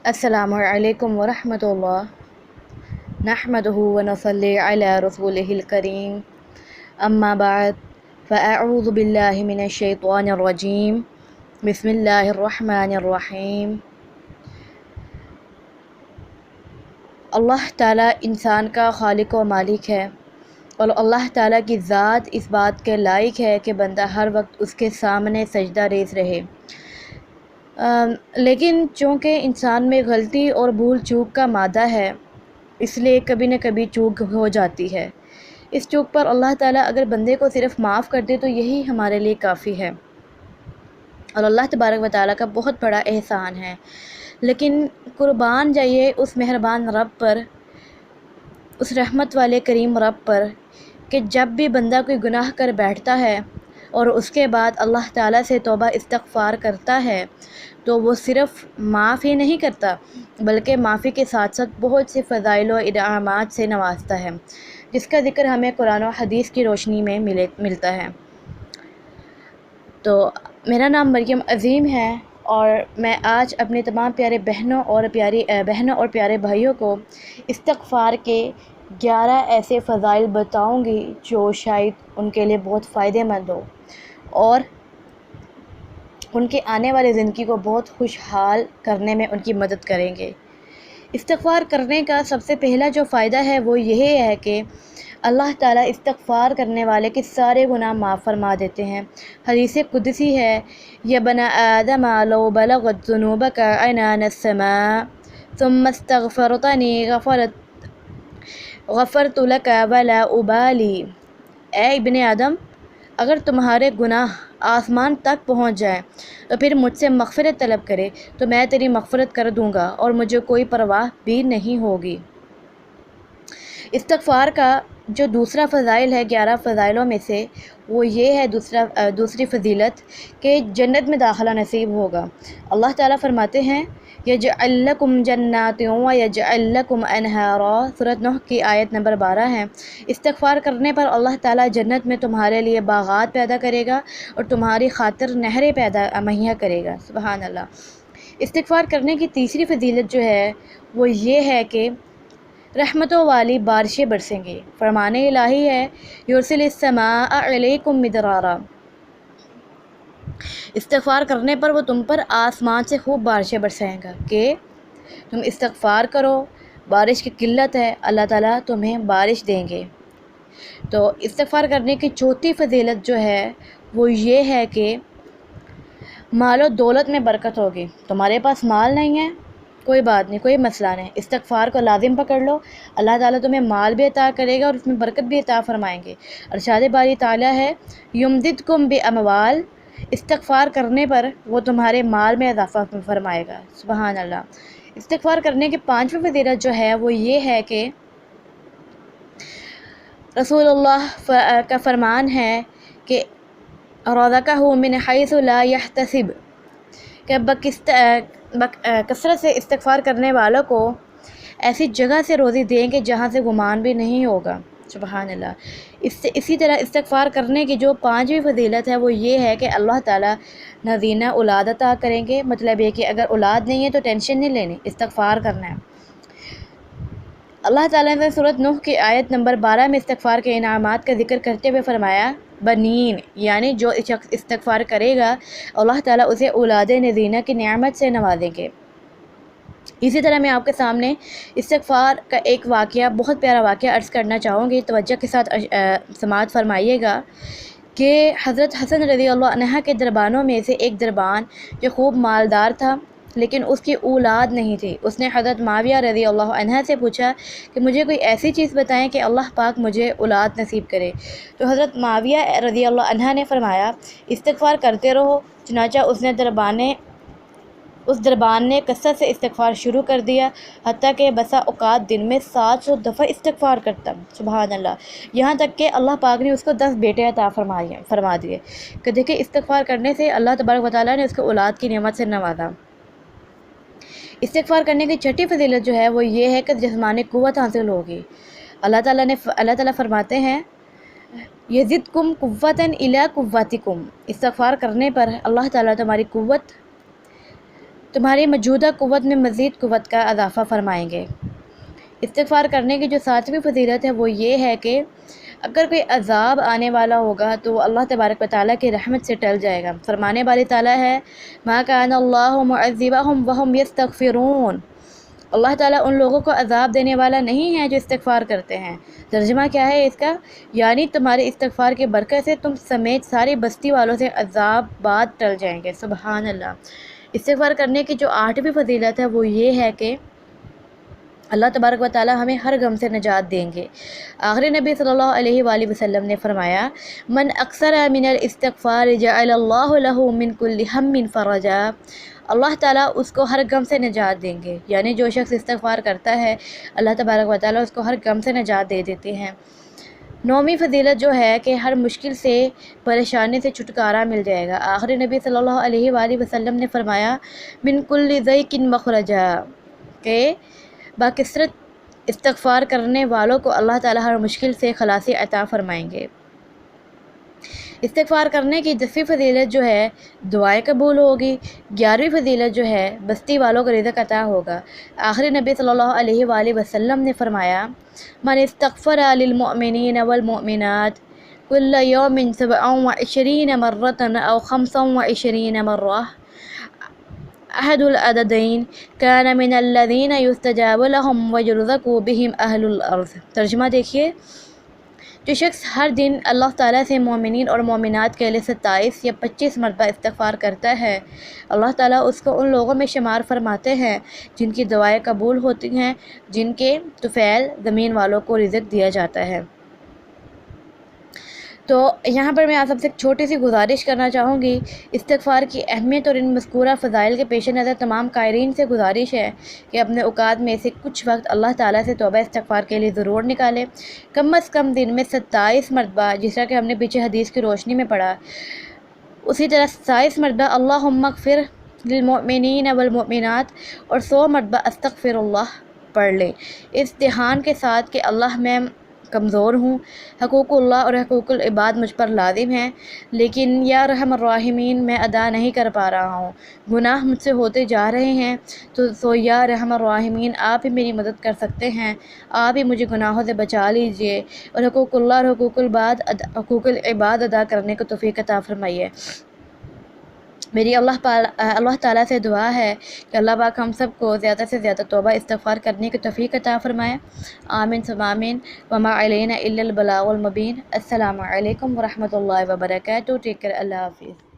السلام علیکم ورحمۃ اللہ نحمدہ ونصلی علی رسولہ الکریم اما بعد فاعوذ باللہ من الشیطان الرجیم بسم اللہ الرحمن الرحیم۔ اللہ تعالیٰ انسان کا خالق و مالک ہے، اور اللہ تعالیٰ کی ذات اس بات کے لائق ہے کہ بندہ ہر وقت اس کے سامنے سجدہ ریز رہے، لیکن چونکہ انسان میں غلطی اور بھول چوک کا مادہ ہے، اس لیے کبھی نہ کبھی چوک ہو جاتی ہے۔ اس چوک پر اللہ تعالیٰ اگر بندے کو صرف معاف کر دے تو یہی ہمارے لیے کافی ہے، اور اللہ تبارک و تعالیٰ کا بہت بڑا احسان ہے۔ لیکن قربان جائیے اس مہربان رب پر، اس رحمت والے کریم رب پر، کہ جب بھی بندہ کوئی گناہ کر بیٹھتا ہے اور اس کے بعد اللہ تعالیٰ سے توبہ استغفار کرتا ہے تو وہ صرف معاف ہی نہیں کرتا بلکہ معافی کے ساتھ ساتھ بہت سے فضائل و انعامات سے نوازتا ہے، جس کا ذکر ہمیں قرآن و حدیث کی روشنی میں ملتا ہے۔ تو میرا نام مریم عظیم ہے، اور میں آج اپنے تمام پیارے بہنوں اور پیارے بھائیوں کو استغفار کے 11 ایسے فضائل بتاؤں گی جو شاید ان کے لیے بہت فائدہ مند ہو اور ان کے آنے والی زندگی کو بہت خوشحال کرنے میں ان کی مدد کریں گے۔ استغفار کرنے کا سب سے پہلا جو فائدہ ہے وہ یہ ہے کہ اللہ تعالیٰ استغفار کرنے والے کے سارے گناہ معاف فرما دیتے ہیں۔ حدیث قدسی ہے، یا بنی آدم لو بلغت ذنوبک عنان السماء ثم استغفرتنی غفرت لک ولا ابالی۔ اے ابن آدم، اگر تمہارے گناہ آسمان تک پہنچ جائیں تو پھر مجھ سے مغفرت طلب کرے تو میں تیری مغفرت کر دوں گا اور مجھے کوئی پرواہ بھی نہیں ہوگی۔ استغفار کا جو دوسرا فضائل ہے 11 فضائلوں میں سے، وہ یہ ہے دوسری فضیلت کہ جنت میں داخلہ نصیب ہوگا۔ اللہ تعالیٰ فرماتے ہیں، یجعل لکم جنات ویجعل لکم انہارا، سورۃ نوح کی آیت نمبر 12 ہے۔ استغفار کرنے پر اللہ تعالیٰ جنت میں تمہارے لیے باغات پیدا کرے گا اور تمہاری خاطر نہریں مہیا کرے گا۔ سبحان اللہ۔ استغفار کرنے کی تیسری فضیلت جو ہے وہ یہ ہے کہ رحمتوں والی بارشیں برسیں گی۔ فرمان الہی ہے، یرسل السماء علیکم مدرارا۔ استغفار کرنے پر وہ تم پر آسمان سے خوب بارشیں برسائے گا کہ تم استغفار کرو، بارش کی قلت ہے، اللہ تعالیٰ تمہیں بارش دیں گے۔ تو استغفار کرنے کی چوتھی فضیلت جو ہے وہ یہ ہے کہ مال و دولت میں برکت ہوگی۔ تمہارے پاس مال نہیں ہے، کوئی بات نہیں، کوئی مسئلہ نہیں، استغفار کو لازم پکڑ لو، اللہ تعالیٰ تمہیں مال بھی عطا کرے گا اور اس میں برکت بھی عطا فرمائیں گے۔ ارشاد باری تعالیٰ ہے، یمددکم باموال، استغفار کرنے پر وہ تمہارے مال میں اضافہ فرمائے گا۔ سبحان اللہ۔ استغفار کرنے کی 5ویں فضیلت جو ہے وہ یہ ہے کہ رسول اللہ کا فرمان ہے کہ رزقہ من حیث لا یحتسب، کہ کثرت سے استغفار کرنے والوں کو ایسی جگہ سے روزی دیں گے جہاں سے گمان بھی نہیں ہوگا۔ سبحان اللہ۔ اسی طرح استغفار کرنے کی جو 5ویں فضیلت ہے وہ یہ ہے کہ اللہ تعالیٰ نذینہ اولاد عطا کریں گے۔ مطلب یہ کہ اگر اولاد نہیں ہے تو ٹینشن نہیں لینی، استغفار کرنا ہے۔ اللہ تعالیٰ نے سورۃ نوح کی آیت نمبر 12 میں استغفار کے انعامات کا ذکر کرتے ہوئے فرمایا، بنین، یعنی جو شخص استغفار کرے گا اللہ تعالیٰ اسے اولاد نذینہ کی نعمت سے نوازیں گے۔ اسی طرح میں آپ کے سامنے استغفار کا ایک واقعہ، بہت پیارا واقعہ عرض کرنا چاہوں گی، توجہ کے ساتھ سماعت فرمائیے گا، کہ حضرت حسن رضی اللہ عنہ کے دربانوں میں سے ایک دربان جو خوب مالدار تھا لیکن اس کی اولاد نہیں تھی، اس نے حضرت معاویہ رضی اللہ عنہ سے پوچھا کہ مجھے کوئی ایسی چیز بتائیں کہ اللہ پاک مجھے اولاد نصیب کرے۔ تو حضرت معاویہ رضی اللہ عنہ نے فرمایا، استغفار کرتے رہو۔ چنانچہ اس دربان نے کثرت سے استغفار شروع کر دیا، حتیٰ کہ بسا اوقات دن میں 700 دفعہ استغفار کرتا۔ سبحان اللہ۔ یہاں تک کہ اللہ پاک نے اس کو 10 بیٹے عطا فرما دیے۔ کہ دیکھیں استغفار کرنے سے اللہ تبارک و تعالیٰ نے اس کو اولاد کی نعمت سے نوازا۔ استغفار کرنے کی 6ٹھی فضیلت جو ہے وہ یہ ہے کہ جسمانی قوت حاصل ہوگی۔ اللہ تعالیٰ فرماتے ہیں، یزدکم قوۃ الی قوتکم، استغفار کرنے پر اللہ تعالیٰ تمہاری قوت تمہاری موجودہ قوت میں مزید قوت کا اضافہ فرمائیں گے۔ استغفار کرنے کی جو 7ویں فضیلت ہے وہ یہ ہے کہ اگر کوئی عذاب آنے والا ہوگا تو اللہ تبارک و تعالیٰ کی رحمت سے ٹل جائے گا۔ فرمانے والی تعالیٰ ہے ما کان اللہ معذبہم وہم یستغفرون، اللہ تعالیٰ ان لوگوں کو عذاب دینے والا نہیں ہے جو استغفار کرتے ہیں۔ ترجمہ کیا ہے اس کا؟ یعنی تمہارے استغفار کی برکت سے تم سمیت ساری بستی والوں سے عذاب بعد ٹل جائیں گے۔ سبحان اللہ۔ استغفار کرنے کی جو 8ویں فضیلت ہے وہ یہ ہے کہ اللہ تبارک و تعالیٰ ہمیں ہر غم سے نجات دیں گے۔ آخری نبی صلی اللہ علیہ وآلہ وسلم نے فرمایا من اکثر من الاستغفار جعل اللہ له من کل ہم فرجا، اللہ تعالیٰ اس کو ہر غم سے نجات دیں گے، یعنی جو شخص استغفار کرتا ہے اللہ تبارک و تعالیٰ اس کو ہر غم سے نجات دے دیتے ہیں۔ 9ویں فضیلت جو ہے کہ ہر مشکل سے پریشانی سے چھٹکارا مل جائے گا۔ آخری نبی صلی اللہ علیہ وآلہ وسلم نے فرمایا من کل ضیق مخرجا، کہ باکثرت استغفار کرنے والوں کو اللہ تعالیٰ ہر مشکل سے خلاصی عطا فرمائیں گے۔ استغفار کرنے کی 10ویں فضیلت جو ہے دعائیں قبول ہوگی۔ 11ویں فضیلت جو ہے بستی والوں کو رزق عطا ہوگا۔ آخری نبی صلی اللہ علیہ وآلہ وسلم نے فرمایا من استغفر للمؤمنین والمؤمنات کل یوم 27 مرۃ او 25 مرہ احد العددین کان من الذین یستجاب لهم ویرزق بہم اہل الارض۔ ترجمہ دیکھیے، جو شخص ہر دن اللہ تعالیٰ سے مومنین اور مومنات کے لیے 27 یا 25 مرتبہ استغفار کرتا ہے، اللہ تعالیٰ اس کو ان لوگوں میں شمار فرماتے ہیں جن کی دعائیں قبول ہوتی ہیں، جن کے طفیل زمین والوں کو رزق دیا جاتا ہے۔ تو یہاں پر میں آپ سب سے ایک چھوٹی سی گزارش کرنا چاہوں گی۔ استغفار کی اہمیت اور ان مذکورہ فضائل کے پیش نظر تمام قائرین سے گزارش ہے کہ اپنے اوقات میں سے کچھ وقت اللہ تعالیٰ سے توبہ استغفار کے لیے ضرور نکالیں، کم از کم دن میں 27 مرتبہ، جس طرح کہ ہم نے پیچھے حدیث کی روشنی میں پڑھا، اسی طرح 27 مرتبہ اللہم اغفر للمؤمنین والمؤمنات اور 100 مرتبہ استغفر اللہ پڑھ لیں، اس دھیان کے ساتھ کہ اللہ میں کمزور ہوں، حقوق اللہ اور حقوق العباد مجھ پر لازم ہیں، لیکن یا رحم الراحمین میں ادا نہیں کر پا رہا ہوں، گناہ مجھ سے ہوتے جا رہے ہیں، تو یا رحم الراحمین آپ ہی میری مدد کر سکتے ہیں، آپ ہی مجھے گناہوں سے بچا لیجئے اور حقوق اللہ اور حقوق العباد ادا کرنے کو توفیق عطا فرمائیے۔ میری اللہ تعالیٰ سے دعا ہے کہ اللہ پاک ہم سب کو زیادہ سے زیادہ توبہ استغفار کرنے کی توفیق عطا فرمائے۔ آمین ثم آمین، وما علینا الا البلاغ المبین۔ السلام علیکم ورحمۃ اللہ وبرکاتہ۔ ٹیک کیئر، اللہ حافظ۔